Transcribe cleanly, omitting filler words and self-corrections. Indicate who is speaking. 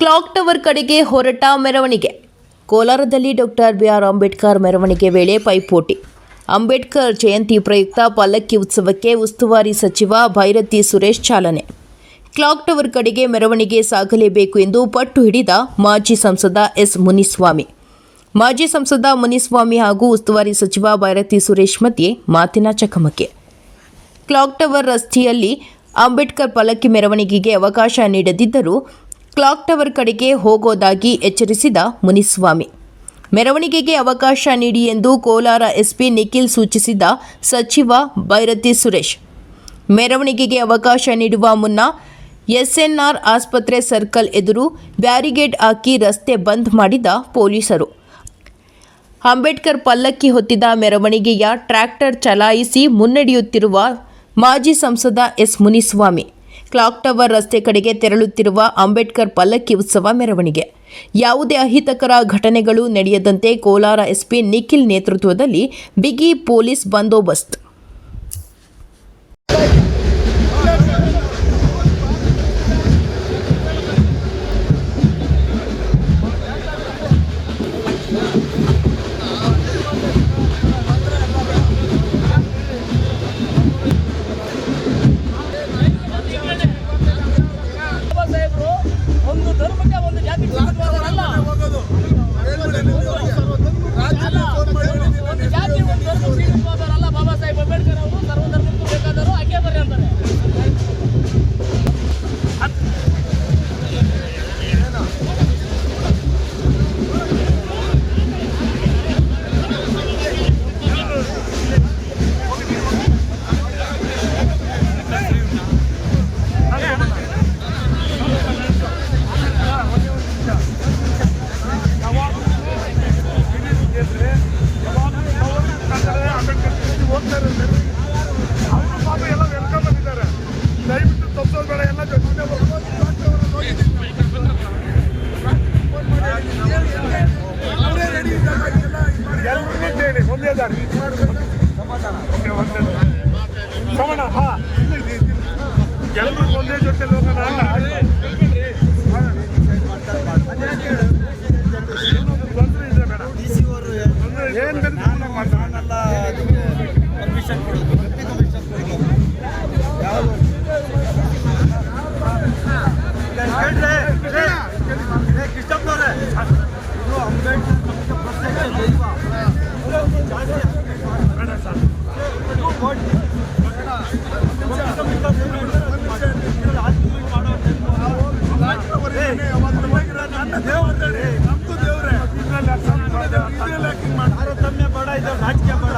Speaker 1: Clock tower ಕಡೆಗೆ ಹೊರಟ ಮೆರವಣಿಗೆ. ಕೋಲಾರದಲ್ಲಿ ಡಾಕ್ಟರ್ ಬಿಆರ್ ಅಂಬೇಡ್ಕರ್ ಮೆರವಣಿಗೆ ವೇಳೆ ಪೈಪೋಟಿ. ಅಂಬೇಡ್ಕರ್ ಜಯಂತಿ ಪ್ರಯುಕ್ತ ಪಲ್ಲಕ್ಕಿ ಉತ್ಸವಕ್ಕೆ ಉಸ್ತುವಾರಿ ಸಚಿವ ಭೈರತಿ ಸುರೇಶ್ ಚಾಲನೆ. ಕ್ಲಾಕ್ ಟವರ್ ಕಡೆಗೆ ಮೆರವಣಿಗೆ ಸಾಗಲೇಬೇಕು ಎಂದು ಪಟ್ಟು ಹಿಡಿದ ಮಾಜಿ ಸಂಸದ ಎಸ್ ಮುನಿಸ್ವಾಮಿ. ಮಾಜಿ ಸಂಸದ ಮುನಿಸ್ವಾಮಿ ಹಾಗೂ ಉಸ್ತುವಾರಿ ಸಚಿವ ಭೈರತಿ ಸುರೇಶ್ ಮಧ್ಯೆ ಮಾತಿನ ಚಕಮಕಿ. ಕ್ಲಾಕ್ ಟವರ್ ರಸ್ತೆಯಲ್ಲಿ ಅಂಬೇಡ್ಕರ್ ಪಲ್ಲಕ್ಕಿ ಮೆರವಣಿಗೆಗೆ ಅವಕಾಶ ನೀಡದಿದ್ದರೂ ಕ್ಲಾಕ್ ಟವರ್ ಕಡೆಗೆ ಹೋಗೋದಾಗಿ ಎಚ್ಚರಿಸಿದ ಮುನಿಸ್ವಾಮಿ. ಮೆರವಣಿಗೆಗೆ ಅವಕಾಶ ನೀಡಿ ಎಂದು ಕೋಲಾರ ಎಸ್ಪಿ ನಿಖಿಲ್ ಸೂಚಿಸಿದ ಸಚಿವ ಭೈರತಿ ಸುರೇಶ್. ಮೆರವಣಿಗೆಗೆ ಅವಕಾಶ ನೀಡುವ ಮುನ್ನ ಎಸ್ಎನ್ಆರ್ ಆಸ್ಪತ್ರೆ ಸರ್ಕಲ್ ಎದುರು ಬ್ಯಾರಿಗೇಡ್ ಹಾಕಿ ರಸ್ತೆ ಬಂದ್ ಮಾಡಿದ ಪೊಲೀಸರು. ಅಂಬೇಡ್ಕರ್ ಪಲ್ಲಕ್ಕಿ ಹೊತ್ತಿದ ಮೆರವಣಿಗೆಯ ಟ್ರ್ಯಾಕ್ಟರ್ ಚಲಾಯಿಸಿ ಮುನ್ನಡೆಯುತ್ತಿರುವ ಮಾಜಿ ಸಂಸದ ಎಸ್ ಮುನಿಸ್ವಾಮಿ. ಕ್ಲಾಕ್ ಟವರ್ ರಸ್ತೆ ಕಡೆಗೆ ತೆರಳುತ್ತಿರುವ ಅಂಬೇಡ್ಕರ್ ಪಲ್ಲಕ್ಕಿ ಉತ್ಸವ ಮೆರವಣಿಗೆ. ಯಾವುದೇ ಅಹಿತಕರ ಘಟನೆಗಳು ನಡೆಯದಂತೆ ಕೋಲಾರ ಎಸ್ಪಿ ನಿಖಿಲ್ ನೇತೃತ್ವದಲ್ಲಿ ಬಿಗಿ ಪೊಲೀಸ್ ಬಂದೋಬಸ್ತ್.
Speaker 2: ಒಂದು ಧರ್ಮಕ್ಕೆ ಒಂದು ಜಾತಿ ಸೀಮಿತವಾದವರಲ್ಲ. ಒಂದು ಜಾತಿ ಒಂದು ಧರ್ಮ ಸೀಮಿತವಾದವರಲ್ಲ. ಬಾಬಾ ಸಾಹೇಬ್ ಅಂಬೇಡ್ಕರ್ ಅವರು ಸರ್ವಧರ್ಮಕ್ಕೂ ಬೇಕಾದರೂ ಆಕೆ ಬರ್ರಿ ಅಂತಾರೆ.
Speaker 3: ಎಲ್ಲರೂ ಒಂದೇ ಜೊತೆ ಹೋಗೋಣ. ತೊಂದರೆ ಇದೆ ಬೇಡ, ಏನು ಪರ್ಮಿಷನ್ ಕೊಡೋದು ಕೃಷ್ಣಪ್ಪನವ್ರೆ, ಇದು ಅಂಬೇಡ್ಕರ್ ಬೇಡ ಸರ್. ನಮ್ದು ದೇವ್ರೆ ತಾರತಮ್ಯ ಬೇಡ, ಇದು ರಾಜಕೀಯ ಬೇಡ.